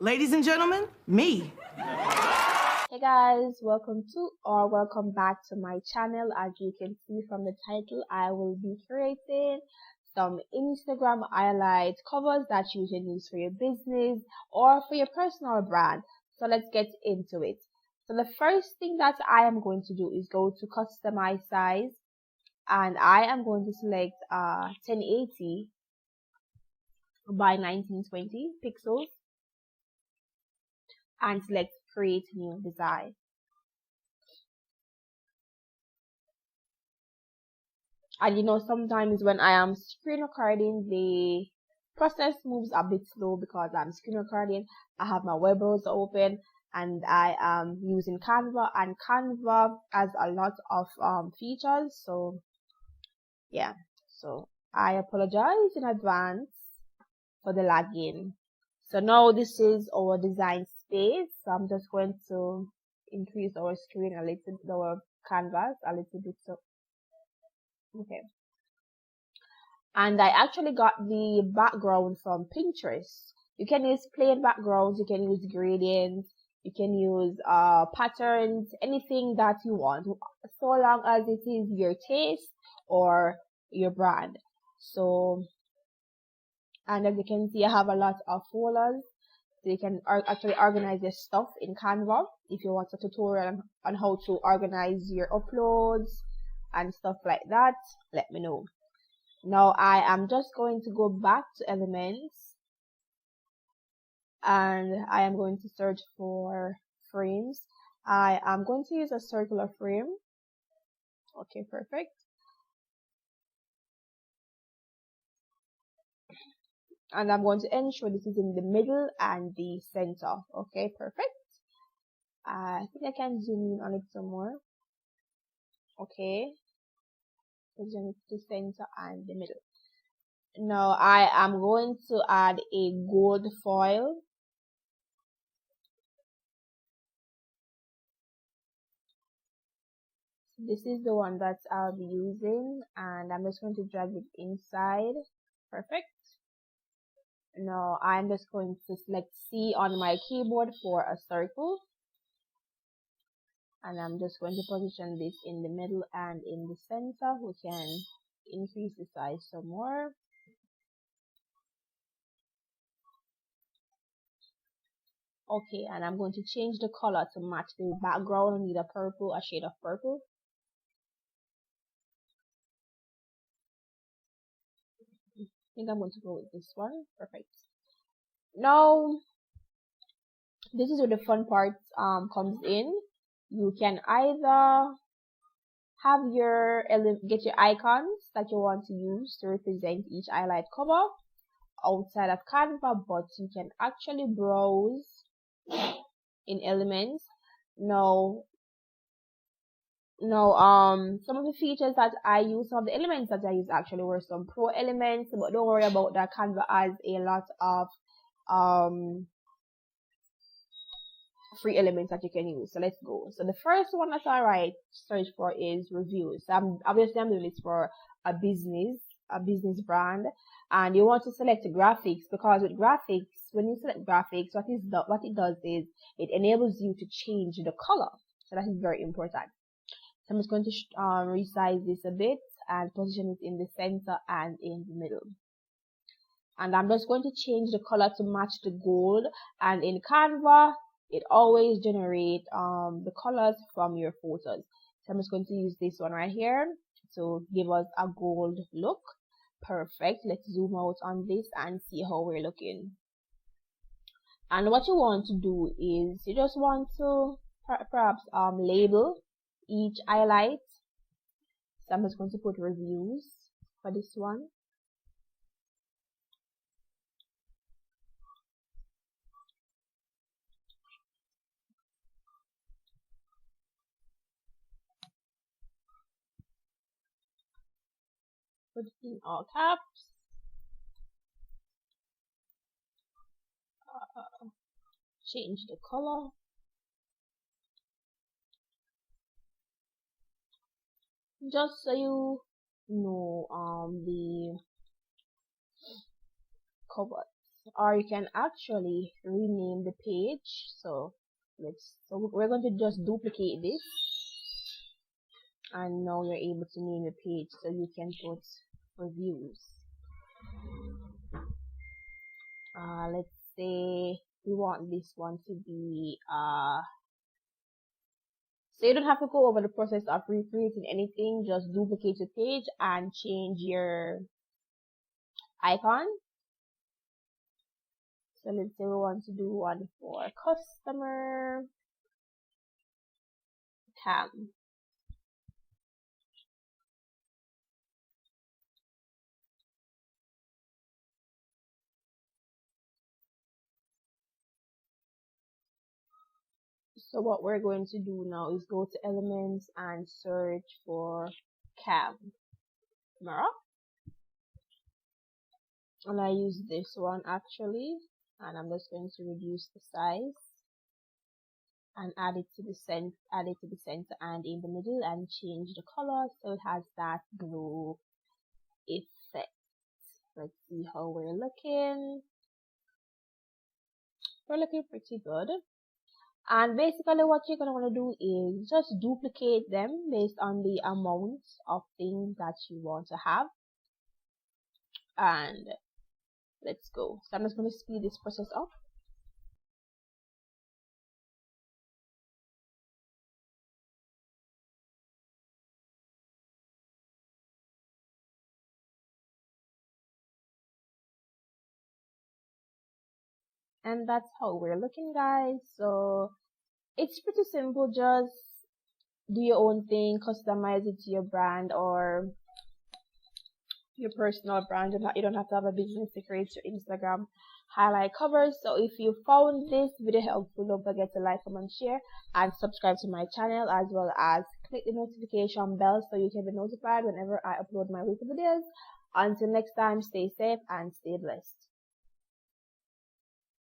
Ladies and gentlemen, me. Hey guys, welcome back to my channel. As you can see from the title, I will be creating some Instagram highlight covers that you can use for your business or for your personal brand. So let's get into it. So the first thing that I am going to do is go to customize size, and I am going to select 1080 by 1920 pixels and select create new design. And sometimes when I am screen recording, the process moves a bit slow because I'm screen recording. I have my web browser open and I am using Canva, and Canva has a lot of features. So yeah, so I apologize in advance for the lagging. So now this is our design space. So I'm just going to increase our screen a little bit, our canvas a little bit. So okay. And I actually got the background from Pinterest. You can use plain backgrounds, you can use gradients, you can use patterns, anything that you want, so long as it is your taste or your brand. So, and as you can see, I have a lot of folders. So you can actually organize your stuff in Canva. If you want a tutorial on how to organize your uploads and stuff like that, let me know. Now I am just going to go back to elements and I am going to search for frames. I am going to use a circular frame. Okay, perfect. And I'm going to ensure this is in the middle and the center. Okay, perfect. I think I can zoom in on it some more. Okay, zoom to center and the middle. Now I am going to add a gold foil. This is the one that I'll be using, and I'm just going to drag it inside. Perfect. Now I'm just going to select C on my keyboard for a circle, and I'm just going to position this in the middle and in the center. We can increase the size some more. Okay, and I'm going to change the color to match the background. I need a purple, a shade of purple. I think I'm going to go with this one. Perfect. Now this is where the fun part comes in. You can either have get your icons that you want to use to represent each highlight cover outside of Canva, but you can actually browse in elements. Now some of the features that I use, some of the elements that I use actually were some pro elements, but don't worry about that. Canva has a lot of free elements that you can use. So let's go. So the first one that I search for is reviews. Obviously I'm doing this for a business brand, and you want to select graphics, because with graphics, when you select graphics, what it does is it enables you to change the color. So that is very important. So I'm just going to resize this a bit and position it in the center and in the middle. And I'm just going to change the color to match the gold. And in Canva, it always generates the colors from your photos. So I'm just going to use this one right here to give us a gold look. Perfect. Let's zoom out on this and see how we're looking. And what you want to do is you just want to perhaps label each highlight. So I'm just going to put reviews for this one. Put it in all caps. Change the color. Just so you know the cover. or you can actually rename the page. So we're going to just duplicate this, and now you're able to name your page. So you can put reviews. Let's say we want this one to be so you don't have to go over the process of recreating anything. Just duplicate your page and change your icon. So let's say we want to do one for customer cam. So what we're going to do now is go to elements and search for camera. And I use this one actually, and I'm just going to reduce the size and add it to the center, and in the middle, and change the color so it has that glow effect. Let's see how we're looking. We're looking pretty good. And basically what you're going to want to do is just duplicate them based on the amount of things that you want to have. And let's go. So I'm just going to speed this process up. And that's how we're looking, guys. So it's pretty simple. Just do your own thing, customize it to your brand or your personal brand. You don't have to have a business to create your Instagram highlight covers. So if you found this video helpful, don't forget to like, comment, share, and subscribe to my channel, as well as click the notification bell so you can be notified whenever I upload my weekly videos. Until next time, stay safe and stay blessed.